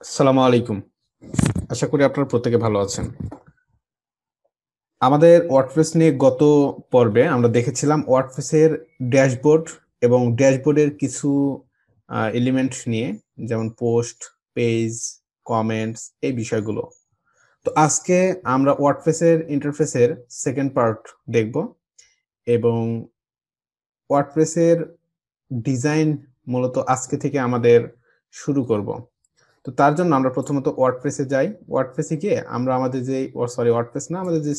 আসসালামু আলাইকুম। আশা করি আপনারা প্রত্যেকে ভালো আছেন। আমাদের ওয়ার্ডপ্রেস নিয়ে গত পর্বে আমরা দেখেছিলাম ওয়ার্ডপ্রেসের ড্যাশবোর্ড এবং ড্যাশবোর্ডের কিছু এলিমেন্ট নিয়ে যেমন পোস্ট, পেজ, কমেন্টস এই বিষয়গুলো। তো আজকে আমরা ওয়ার্ডপ্রেসের ইন্টারফেসের 2nd পার্ট দেখব এবং ওয়ার্ডপ্রেসের ডিজাইন মূলত আজকে থেকে আমাদের শুরু করব। তো তার জন্য আমরা প্রথমত ওয়ার্ডপ্রেসে যাই। ওয়ার্ডপ্রেসে গিয়ে আমরা আমাদের যে ওয়ার্ডপ্রেস না আমাদের যে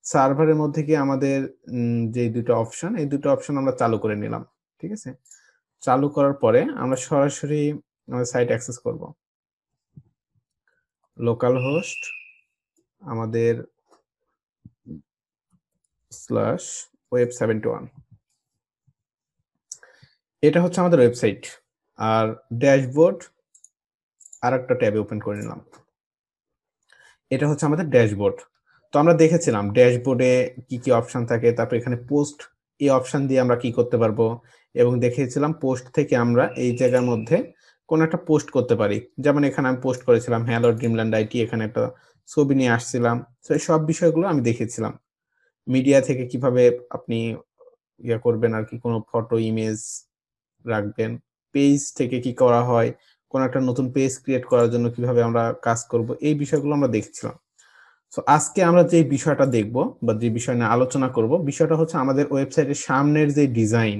সার্ভারের মধ্যে গিয়ে আমাদের যে ২ টা অপশন এই ২ টা অপশন আমরা চালু করে নিলাম। ঠিক আছে? চালু করার পরে আমরা সরাসরি আমাদের সাইট অ্যাক্সেস করব। লোকাল হোস্ট আমাদের /web71 এটা হচ্ছে আমাদের ওয়েবসাইট। আর ড্যাশবোর্ড আরেকটা ট্যাবে ওপেন করে নিলাম। এটা হচ্ছে আমাদের ড্যাশবোর্ড। তো আমরা দেখেছিলাম ড্যাশবোর্ডে কি অপশন থাকে, তারপর এখানে পোস্ট এই অপশন দিয়ে আমরা কি করতে পারবো এবং দেখিয়েছিলাম পোস্ট থেকে আমরা এই জায়গার মধ্যে কোনো একটা পোস্ট করতে পারি। যেমন এখানে আমি পোস্ট করেছিলাম হ্যালো ড্রিমল্যান্ড আইটি, এখানে একটা ছবি নিয়ে আসছিলাম। তো এই সব বিষয়গুলো আমি দেখিয়েছিলাম। মিডিয়া থেকে কিভাবে আপনি করবেন আরকি কোনো ফটো, ইমেজ রাখবেন। পেজ থেকে কি করা হয়, কোনো একটা নতুন পেজ ক্রিয়েট করার জন্য কিভাবে আমরা কাজ করব, এই বিষয়গুলো আমরা দেখছিলাম। সো আজকে আমরা যে বিষয়টা দেখব বা যে বিষয় নিয়ে আলোচনা করব, বিষয়টা হচ্ছে আমাদের ওয়েবসাইটের সামনের যে ডিজাইন।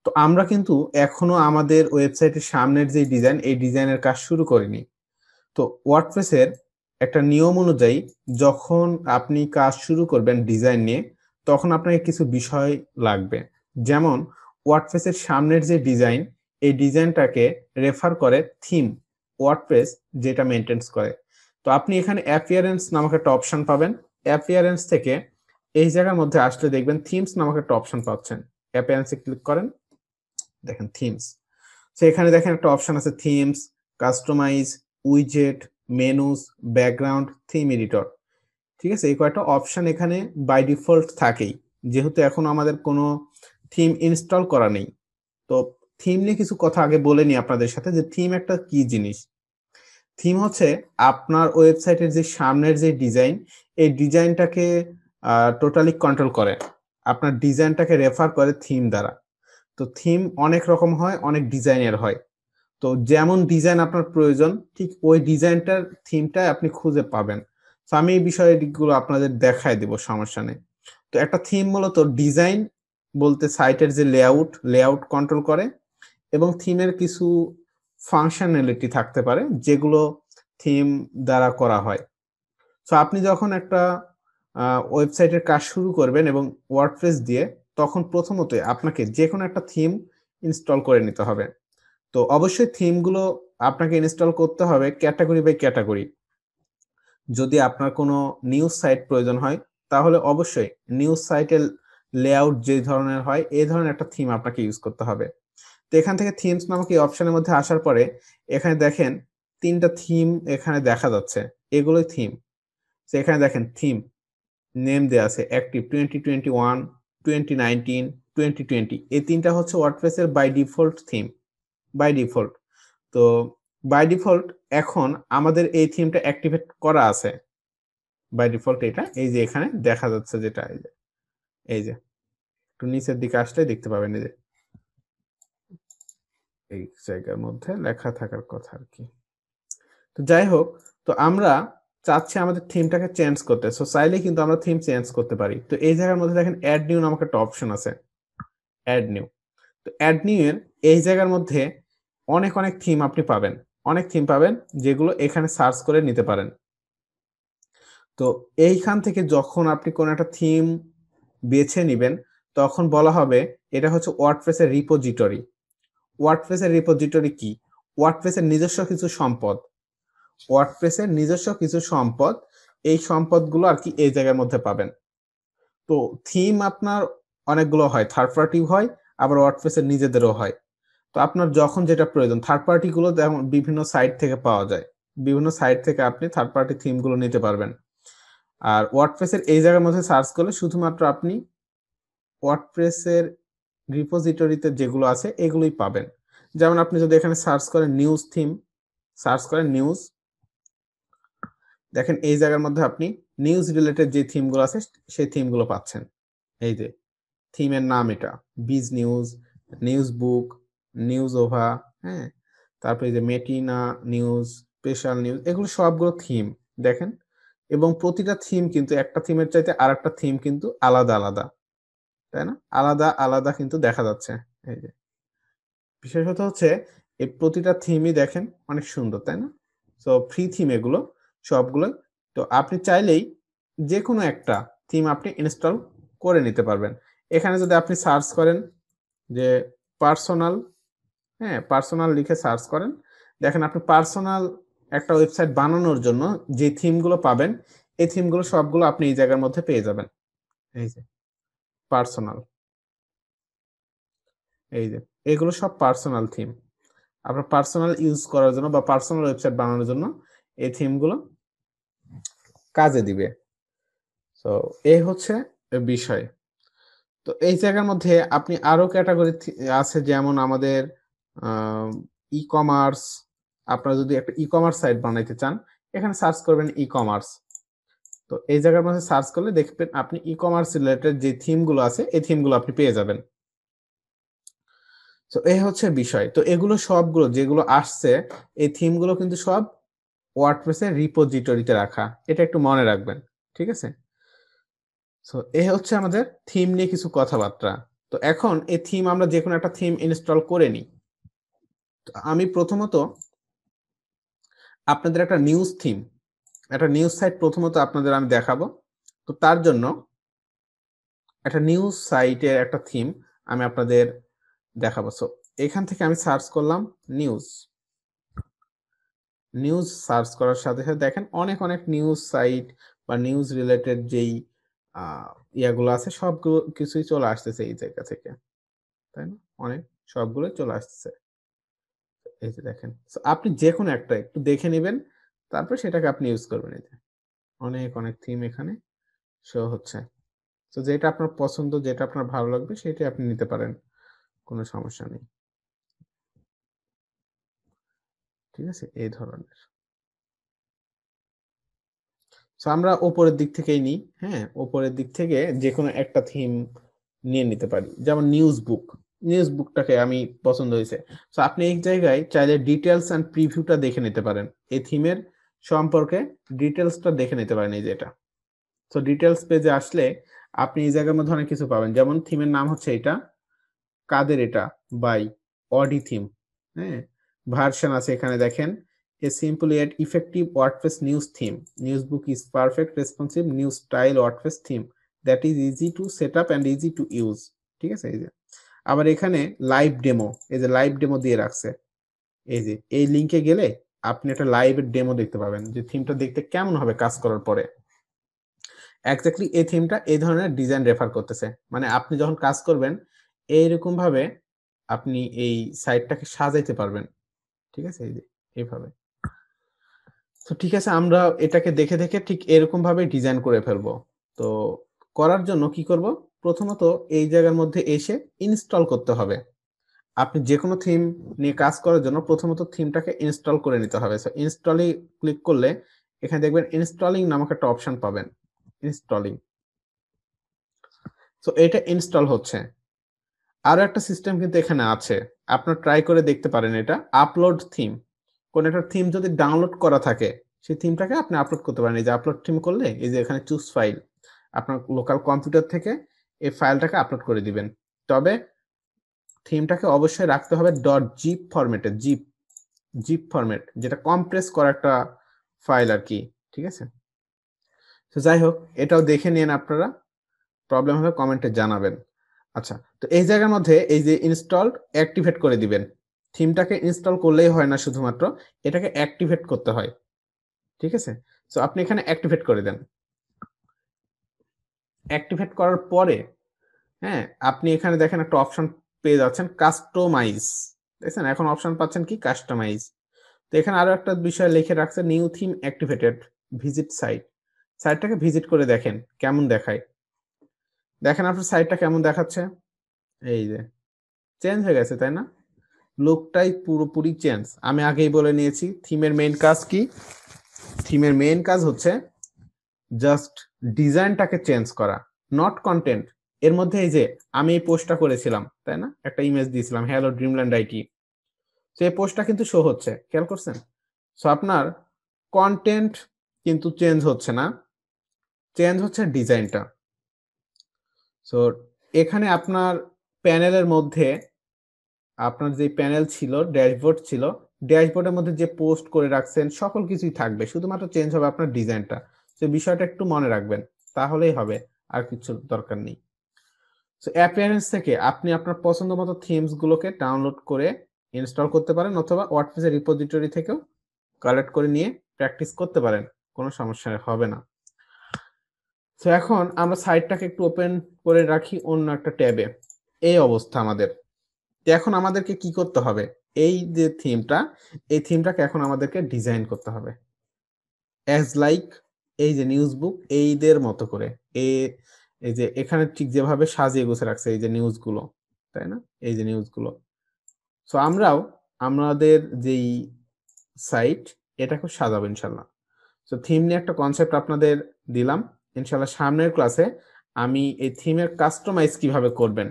তো আমরা কিন্তু এখনো আমাদের ওয়েবসাইটের সামনের যে ডিজাইন, এই ডিজাইনের কাজ শুরু করিনি। তো ওয়ার্ডপ্রেসের একটা নিয়ম অনুযায়ী যখন আপনি কাজ শুরু করবেন ডিজাইন নিয়ে, তখন আপনাকে কিছু বিষয় লাগবে। যেমন ওয়ার্ডপ্রেসের সামনের যে ডিজাইন, এই ডিজাইনটাকে রেফার করে থিম, ওয়ার্ডপ্রেস যেটা মেইনটেইনস করে। তো আপনি এখানে অ্যাপিয়ারেন্স নামক একটা অপশন পাবেন। অ্যাপিয়ারেন্স থেকে এই জায়গার মধ্যে আসলে দেখবেন থিমস নামক একটা অপশন পাচ্ছেন। অ্যাপিয়ারেন্সে ক্লিক করেন, দেখেন থিমস। সো এখানে দেখেন একটা অপশন আছে থিমস, কাস্টমাইজ, উইজেট, মেনুস, ব্যাকগ্রাউন্ড, থিম এডিটর। ঠিক আছে? এই কয়েকটা অপশন এখানে বাই ডিফল্ট থাকেই। যেহেতু এখনো আমাদের কোনো থিম ইনস্টল করা নেই। তো থিম নিয়ে কিছু কথা আগে বলে নিই আপনাদের সাথে যে থিম একটা কি জিনিস? থিম হচ্ছে আপনার ওয়েবসাইটের যে সামনের যে ডিজাইন, এই ডিজাইনটাকে টোটালি কন্ট্রোল করে। আপনার ডিজাইনটাকে রেফার করে থিম দ্বারা। তো থিম অনেক রকম হয়, অনেক ডিজাইনের হয়। তো যেমন ডিজাইন আপনার প্রয়োজন ঠিক ওই ডিজাইনটার থিমটাই আপনি খুঁজে পাবেন। তো আমি এই বিষয়গুলো আপনাদের দেখায় দিব, সমস্যা নেই। তো একটা থিম মূলত ডিজাইন বলতে সাইটের যে লেআউট কন্ট্রোল করে এবং থিমের কিছু ফাংশনালিটি থাকতে পারে যেগুলো থিম দ্বারা করা হয়। সো আপনি যখন একটা ওয়েবসাইটের কাজ শুরু করবেন এবং ওয়ার্ডপ্রেস দিয়ে তখন প্রথমতই আপনাকে যেকোনো একটা থিম ইনস্টল করে নিতে হবে। তো অবশ্যই থিমগুলো আপনাকে ইনস্টল করতে হবে ক্যাটেগরি বাই ক্যাটেগরি। যদি আপনার কোনো নিউজ সাইট প্রয়োজন হয়, তাহলে অবশ্যই নিউজ সাইটের লেআউট যে ধরনের হয়, এই ধরনের একটা থিম আপনাকে ইউজ করতে হবে। তো এখান থেকে থিমস নামক এই অপশনের মধ্যে আসার পরে এখানে দেখেন ৩ টা থিম এখানে দেখা যাচ্ছে। এগুলোই থিম। তো এখানে দেখেন থিম, নেম দেয়া আছে অ্যাক্টিভ 2021, 2019, 2020 এই ৩ টা হচ্ছে ওয়ার্ডপ্রেসের by default theme. By default. তো বাই ডিফল্ট এখন আমাদের এই থিমটা অ্যাক্টিভেট করা আছে। বাই ডিফল্ট এটা এই যে এখানে দেখা যাচ্ছে যেটা এই যে একটু নিচের দিকে আসলেই দেখতে পাবেন এই যে এই জায়গার মধ্যে লেখা থাকার কথা আরকি। তো যাই হোক, তো আমরা চাচ্ছি আমাদের থিমটাকে চেঞ্জ করতে। সো চাইলেই কিন্তু আমরা থিম চেঞ্জ করতে পারি। তো এই জায়গার মধ্যে দেখেন এড নিউ নামক একটা অপশন আছে। Add new. তো এড নিউ এর এই জায়গার মধ্যে অনেক থিম আপনি পাবেন। অনেক থিম পাবেন যেগুলো এখানে সার্চ করে নিতে পারেন। তো এইখান থেকে যখন আপনি কোনো একটা থিম বেছে নিবেন, তখন বলা হবে এটা হচ্ছে ওয়ার্ডপ্রেস এর রিপোজিটরি। ওয়ার্ডপ্রেস এর রিপোজিটরি কি? ওয়ার্ডপ্রেস এর নিজস্ব কিছু সম্পদ। ওয়ার্ডপ্রেস এর নিজস্ব কিছু সম্পদ, এই সম্পদগুলো আরকি এই জায়গার মধ্যে পাবেন। তো থিম আপনার অনেকগুলো হয়। থার্ড পার্টিও হয়, আবার ওয়ার্ডপ্রেস এর নিজেদেরও হয়। তো আপনার যখন যেটা প্রয়োজন থার্ড পার্টি গুলো যেমন বিভিন্ন সাইট থেকে পাওয়া যায়। বিভিন্ন সাইট থেকে আপনি থার্ড পার্টি থিম গুলো নিতে পারবেন। আর ওয়ার্ডপ্রেস এর এই জায়গার মধ্যে সার্চ করলে শুধুমাত্র আপনি ওয়ার্ডপ্রেস এর রিপোজিটরিতে যেগুলো আছে এগুলোই পাবেন। যেমন আপনি যদি এখানে সার্চ করেন নিউজ থিম, সার্চ করেন নিউজ, দেখেন এই জায়গার মধ্যে আপনি নিউজ রিলেটেড যে থিমগুলো আছে সেই থিমগুলো পাচ্ছেন। এই যে থিমের নাম এটা বিজ নিউজ, নিউজ বুক, নিউজ ওভা, হ্যাঁ, তারপরে এই যে মেটিনা নিউজ, স্পেশাল নিউজ, এগুলো সবগুলো থিম দেখেন। এবং প্রতিটা থিম কিন্তু একটা থিমের চাইতে আরেকটা থিম কিন্তু আলাদা আলাদা, তাই না? আলাদা আলাদা কিন্তু দেখা যাচ্ছে। এই যে বিশেষত হচ্ছে এই প্রতিটা থিমই দেখেন অনেক সুন্দর, তাই না? সো ফ্রি থিম এগুলো সবগুলো। তো আপনি চাইলেই যেকোনো একটা থিম আপনি ইনস্টল করে নিতে পারবেন। এখানে যদি আপনি সার্চ করেন যে পার্সোনাল, হ্যাঁ, পার্সোনাল লিখে সার্চ করেন। দেখেন আপনি পার্সোনাল একটা ওয়েবসাইট বানানোর জন্য যে থিমগুলো পাবেন, এই থিমগুলো সবগুলো আপনি এই জায়গার মধ্যে পেয়ে যাবেন। এই যে পার্সোনাল, এই যে এগুলো সব পার্সোনাল থিম। আপনার পার্সোনাল ইউজ করার জন্য বা পার্সোনাল ওয়েবসাইট বানানোর জন্য এই থিমগুলো কাজে দিবে। সো এই হচ্ছে বিষয়। তো এই জায়গার মধ্যে আপনি আরো ক্যাটাগরি আছে, যেমন আমাদের ই-কমার্স। আপনারা যদি একটা ই-কমার্স সাইট বানাইতে চান, এখানে সার্চ করবেন ই-কমার্স। তো এই জায়গার মধ্যে সার্চ করলে দেখবেন আপনি ই-কমার্স রিলেটেড যে থিমগুলো আছে এই থিমগুলো আপনি পেয়ে যাবেন। তো এই হচ্ছে বিষয়। তো এগুলো সবগুলো যেগুলো আসছে এই থিমগুলো কিন্তু সব ওয়ার্ডপ্রেসের রিপোজিটরিতে রাখা। এটা একটু মনে রাখবেন। ঠিক আছে? সো এ হচ্ছে আমাদের থিম নিয়ে কিছু কথাবার্তা। তো এখন এই থিম আমরা যেকোনো একটা থিম ইনস্টল করে নিই। তো আমি প্রথমত আপনাদের একটা নিউজ থিম, একটা নিউজ সাইট প্রথমত আপনাদের আমি দেখাবো। তো তার জন্য একটা নিউজ সাইটের একটা থিম আমি আপনাদের দেখাবো। সো এখান থেকে আমি সার্চ করলাম নিউজ। নিউজ সার্চ করার সাথে, সাথে দেখেন অনেক নিউজ সাইট বা নিউজ রিলেটেড যেই আ ইয়াগুলো আছে সবগুলো কিছুই চলে আসতেছে এই জায়গা থেকে। তাই না? অনেক সবগুলোই চলে আসতেছে। এই যে দেখেন। সো আপনি যেকোনো একটা একটু দেখে নিবেন। তারপরে সেটাকে আপনি ইউজ করবেন এই যে। অনেক থিম এখানে শো হচ্ছে। সো যেটা আপনার পছন্দ, যেটা আপনার ভালো লাগবে সেটাই আপনি নিতে পারেন। কোন সমস্যা নেই। ঠিক আছে? এই ধরনের। সো আমরা উপরের দিক থেকেই নিই। হ্যাঁ? উপরের দিক থেকে যেকোনো একটা থিম নিয়ে নিতে পারি। যেমন নিউজ বুক। নিউজ বুকটাকে আমি পছন্দ হইছে। সো আপনি এই জায়গায় চাইলে ডিটেইলস অ্যান্ড প্রিভিউটা দেখে নিতে পারেন। এই থিমের সম্পর্কে ডিটেইলসটা দেখে নিতে পারেন এই যে এটা। সো ডিটেইলস পেজে আসলে আপনি এই জায়গার মধ্যে অনেক কিছু পাবেন। যেমন থিমের নাম হচ্ছে এটা। কাদের এটা? বাই অডি থিম। হ্যাঁ? ভার্সন আছে এখানে দেখেন। A simple yet effective WordPress news theme. Newsbook is perfect, responsive, new style WordPress theme that is easy to set up and easy to use. ঠিক আছে? এই যে। আবার এখানে লাইভ ডেমো, এই যে লাইভ ডেমো দিয়ে রাখছে। এই যে এই লিংকে গেলে আপনি একটা লাইভের ডেমো দেখতে পাবেন যে থিমটা দেখতে কেমন হবে কাজ করার পরে। এক্সাক্টলি এই থিমটা এই ধরনের ডিজাইন রেফার করতেছে। মানে আপনি যখন কাজ করবেন এইরকম ভাবে আপনি এই সাইটটাকে সাজাইতে পারবেন। ঠিক আছে? এই যে এভাবে। তো ঠিক আছে, আমরা এটাকে দেখে ঠিক এরকম ভাবে ডিজাইন করে ফেলবো। তো করার জন্য কি করব? প্রথমত এই জায়গার মধ্যে এসে ইনস্টল করতে হবে। আপনি যেকোনো থিম নিয়ে কাজ করার জন্য প্রথমত থিমটাকে ইনস্টল করে নিতে হবে। সো ইনস্টলে ক্লিক করলে এখানে দেখবেন ইনস্টলিং নামক একটা অপশন পাবেন। ইনস্টলিং। সো এটা ইনস্টল হচ্ছে। আরো একটা সিস্টেম কিন্তু এখানে আছে। আপনারা ট্রাই করে দেখতে পারেন এটা। Upload theme. কোন একটা থিম যদি ডাউনলোড করা থাকে, সেই থিমটাকে আপনি আপলোড করতে পারেন। এই যে আপলোড থিম করলে এই যে এখানে চুজ ফাইল। আপনার লোকাল কম্পিউটার থেকে এই ফাইলটাকে আপলোড করে দিবেন। তবে থিমটাকে অবশ্যই রাখতে হবে .zip ফরম্যাটে, জিপ ফরম্যাট, যেটা কম্প্রেস করা একটা ফাইল আরকি। ঠিক আছে? তো যাই হোক, এটাও দেখে নিয়েন আপনারা। প্রবলেম হলে কমেন্টে জানাবেন। আচ্ছা, তো এই জায়গার মধ্যে এই যে ইনস্টলড অ্যাক্টিভেট করে দিবেন। থিমটাকে ইনস্টল করলেই হয় না শুধুমাত্র, এটাকে অ্যাক্টিভেট করতে হয়। ঠিক আছে? সো আপনি এখানে অ্যাক্টিভেট করে দেন। অ্যাক্টিভেট করার পরে, হ্যাঁ, আপনি এখানে দেখেন একটা অপশন পেয়ে যাচ্ছেন কাস্টমাইজ। দেখছেন? এখন অপশন পাচ্ছেন কি কাস্টমাইজ। তো এখানে আরো একটা বিষয় লিখে রাখছে new theme activated, visit site. সাইটটাকে ভিজিট করে দেখেন কেমন দেখায়। দেখেন আপনার সাইটটা কেমন দেখাচ্ছে? এই যে চেঞ্জ হয়ে গেছে, তাই না? লুকটাই পুরোপুরি চেঞ্জ। আমি আগেই বলে নিয়েছি থিমের মেইন কাজ কি? থিমের মেইন কাজ হচ্ছে জাস্ট ডিজাইনটাকে চেঞ্জ করা, নট কন্টেন্ট। এর মধ্যে এই যে আমি এই পোস্টটা করেছিলাম, তাই না? একটা ইমেজ দিয়েছিলাম, হ্যালো ড্রিমল্যান্ড আইটি। তো এই পোস্টটা কিন্তু শো হচ্ছে, খেয়াল করছেন? সো আপনার কন্টেন্ট কিন্তু চেঞ্জ হচ্ছে না, চেঞ্জ হচ্ছে ডিজাইনটা। সো এখানে আপনার প্যানেলের মধ্যে আপনার যে প্যানেল ছিল, ড্যাশবোর্ড ছিল, ড্যাশবোর্ডের মধ্যে যে পোস্ট করে রাখছেন সকল কিছুই থাকবে, শুধুমাত্র চেঞ্জ হবে আপনার ডিজাইনটা। তো বিষয়টা একটু মনে রাখবেন, তাহলেই হবে, আর কিছু দরকার নেই। সো অ্যাপিয়ারেন্স থেকে আপনি আপনার পছন্দ মতো থিমস গুলোকে ডাউনলোড করে ইনস্টল করতে পারেন, অথবা ওয়ার্ডপ্রেসের রিপোজিটরি থেকেও কালেক্ট করে নিয়ে প্র্যাকটিস করতে পারেন, কোনো সমস্যা হবে না। তো এখন আমরা সাইটটাকে একটু ওপেন করে রাখি অন্য একটা ট্যাবে। এই অবস্থা আমাদের। তো এখন আমাদেরকে কি করতে হবে? এই যে থিমটা, এই থিমটাকে এখন আমাদেরকে ডিজাইন করতে হবে অ্যাজ লাইক এই যে নিউজ বুক এইদের মতো করে। এই যে এখানে ঠিক যেভাবে সাজিয়ে গুছিয়ে রাখছে এই যে নিউজ গুলো, তাই না? এই যে নিউজ গুলো। সো আমরাও আমাদের যেই সাইট এটাকে সাজাবো ইনশাল্লাহ। সো থিম নিয়ে একটা কনসেপ্ট আপনাদের দিলাম। ইনশাল্লাহ সামনের ক্লাসে আমি এই থিমের কাস্টমাইজ কিভাবে করবেন,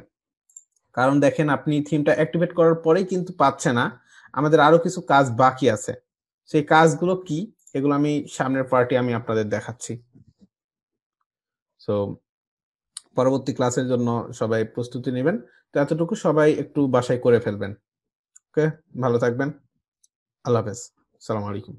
কারণ দেখেন আপনি থিমটা অ্যাক্টিভেট করার পরেই কিন্তু পাচ্ছে না, আমাদের আরো কিছু কাজ বাকি আছে। সেই কাজগুলো কি, এগুলো আমি সামনের পার্টি আমি আপনাদের দেখাচ্ছি। সো পরবর্তী ক্লাসের জন্য সবাই প্রস্তুতি নেবেন। তো এতটুকু সবাই একটু বাসায় করে ফেলবেন। ওকে, ভালো থাকবেন। আল্লাহ হাফেজ। আসসালামু আলাইকুম।